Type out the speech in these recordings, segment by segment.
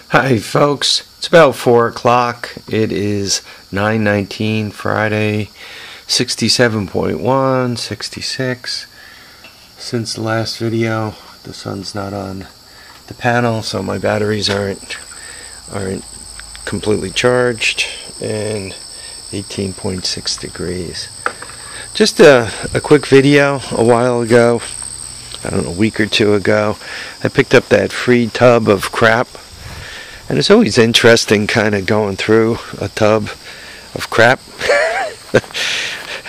Hi folks, it's about 4 o'clock. It is 9/19 Friday, 67.1, 66. Since the last video, the sun's not on the panel, so my batteries aren't completely charged, and 18.6 degrees. Just a quick video. A while ago, I don't know, a week or two ago, I picked up that free tub of crap. And it's always interesting kind of going through a tub of crap.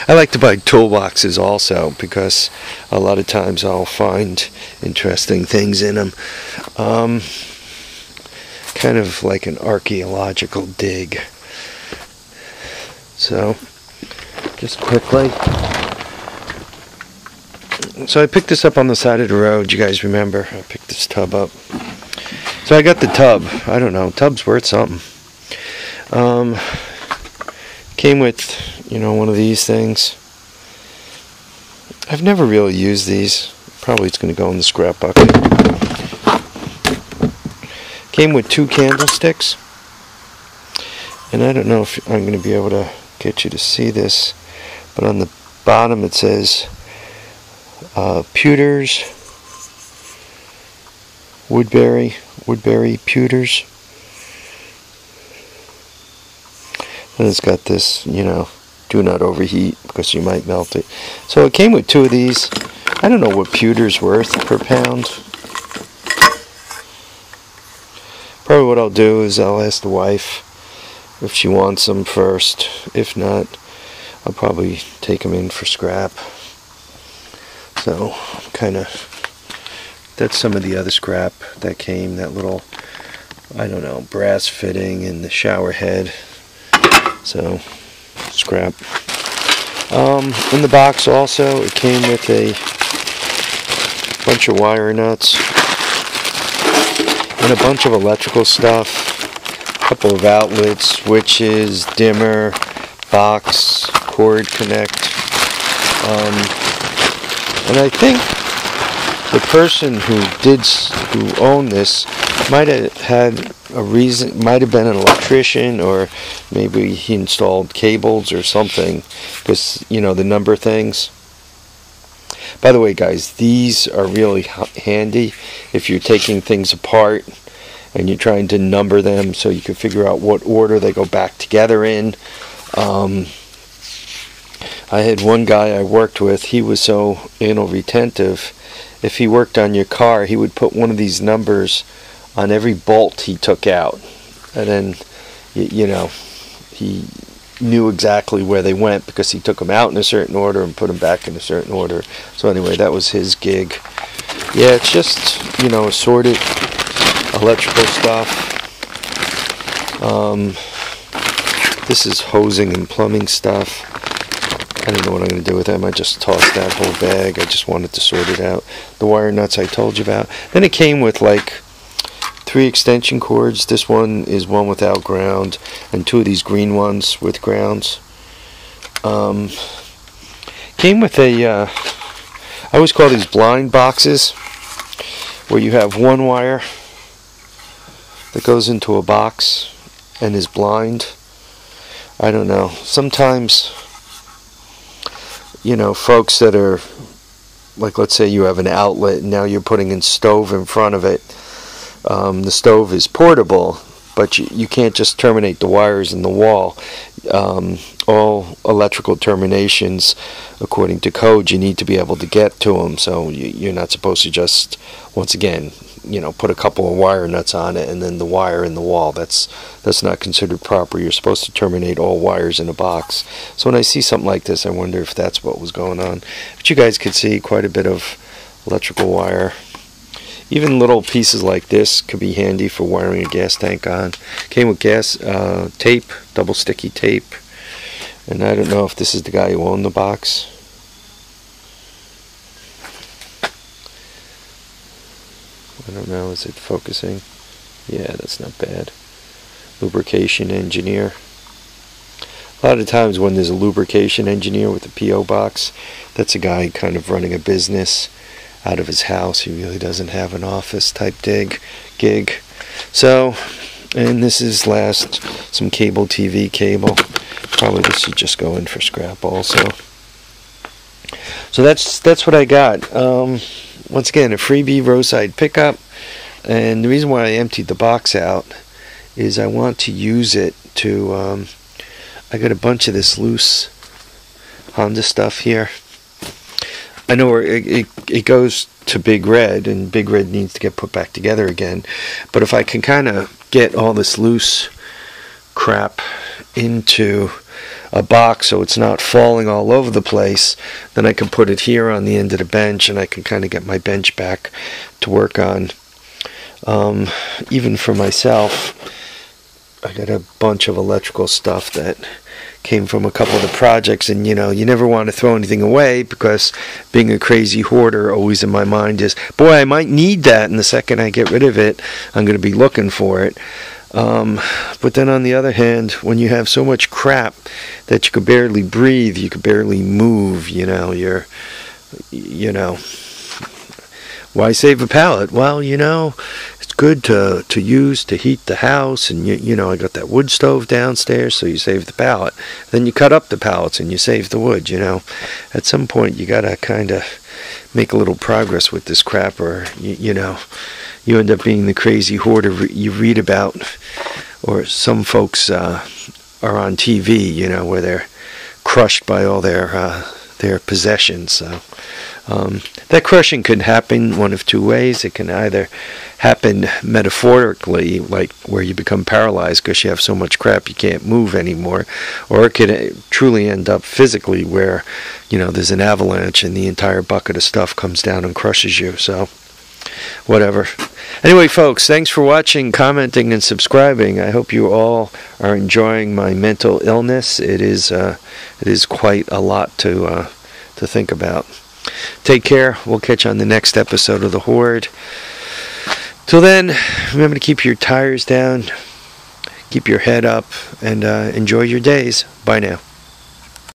I like to buy toolboxes also because a lot of times I'll find interesting things in them. Kind of like an archaeological dig. So, just quickly. So I picked this up on the side of the road. You guys remember? I picked this tub up. So I got the tub. I don't know. Tub's worth something. Came with, one of these things. I've never really used these. Probably it's going to go in the scrap bucket. Came with 2 candlesticks. And I don't know if I'm going to be able to get you to see this. But on the bottom it says pewters. Woodbury pewters. And it's got this, do not overheat because you might melt it. So it came with 2 of these. I don't know what pewter's worth per pound. Probably what I'll do is I'll ask the wife if she wants them first. If not, I'll probably take them in for scrap. So, that's some of the other scrap that came, that little, I don't know, brass fitting and the shower head. So, scrap. In the box also, it came with a bunch of wire nuts and a bunch of electrical stuff, a couple of outlets, switches, dimmer, box, cord connect. And I think the person who owned this might have had a reason, might have been an electrician, or maybe he installed cables or something, because the number things. By the way, guys, these are really handy if you're taking things apart and you're trying to number them so you can figure out what order they go back together in. I had one guy I worked with, he was so anal retentive. If he worked on your car, he would put one of these numbers on every bolt he took out. And then, he knew exactly where they went because he took them out in a certain order and put them back in a certain order. So anyway, that was his gig. Yeah, it's just, assorted electrical stuff. This is hosing and plumbing stuff. I don't know what I'm going to do with them. I just tossed that whole bag. I just wanted to sort it out. The wire nuts I told you about. Then it came with like 3 extension cords. This one is one without ground, and 2 of these green ones with grounds. Came with I always call these blind boxes, where you have one wire that goes into a box and is blind. I don't know. Sometimes, folks that are, like, let's say you have an outlet and now you're putting in stove in front of it. The stove is portable, but you can't just terminate the wires in the wall. All electrical terminations, according to code, you need to be able to get to them. So you're not supposed to just, once again, put a couple of wire nuts on it and then the wire in the wall. That's not considered proper. You're supposed to terminate all wires in a box. So when I see something like this, I wonder if that's what was going on. But you guys could see quite a bit of electrical wire. Even little pieces like this could be handy for wiring a gas tank on. Came with gas tape, double sticky tape. And I don't know if this is the guy who owned the box. I don't know, is it focusing? Yeah, that's not bad. Lubrication engineer. A lot of times when there's a lubrication engineer with a P.O. box, that's a guy kind of running a business out of his house. He really doesn't have an office type gig. So And this is some cable TV cable. Probably this should just go in for scrap also. So that's what I got. Once again, a freebie roadside pickup. And the reason why I emptied the box out is I want to use it to, I got a bunch of this loose Honda stuff here. I know where it goes to Big Red, and Big Red needs to get put back together again. But if I can kind of get all this loose crap into a box so it's not falling all over the place, then I can put it here on the end of the bench, and I can kind of get my bench back to work on. Even for myself, I got a bunch of electrical stuff that came from a couple of the projects, and you never want to throw anything away, because being a crazy hoarder, always in my mind is, boy, I might need that, and the second I get rid of it, I'm going to be looking for it. But then on the other hand, when you have so much crap that you could barely breathe, you could barely move, why save a pallet? Well, it's good to use to heat the house, and I got that wood stove downstairs, so you save the pallet. Then you cut up the pallets and you save the wood. At some point you gotta kind of make a little progress with this crap, or you end up being the crazy hoarder you read about, or some folks are on TV, where they're crushed by all their possessions. So that crushing could happen one of two ways. It can either happen metaphorically, like where you become paralyzed because you have so much crap you can't move anymore, or it could truly end up physically, where there's an avalanche and the entire bucket of stuff comes down and crushes you. So whatever. Anyway, folks, thanks for watching, commenting, and subscribing. I hope you all are enjoying my mental illness. It is quite a lot to think about. Take care. We'll catch you on the next episode of The Horde. Till then, remember to keep your tires down, keep your head up, and enjoy your days. Bye now.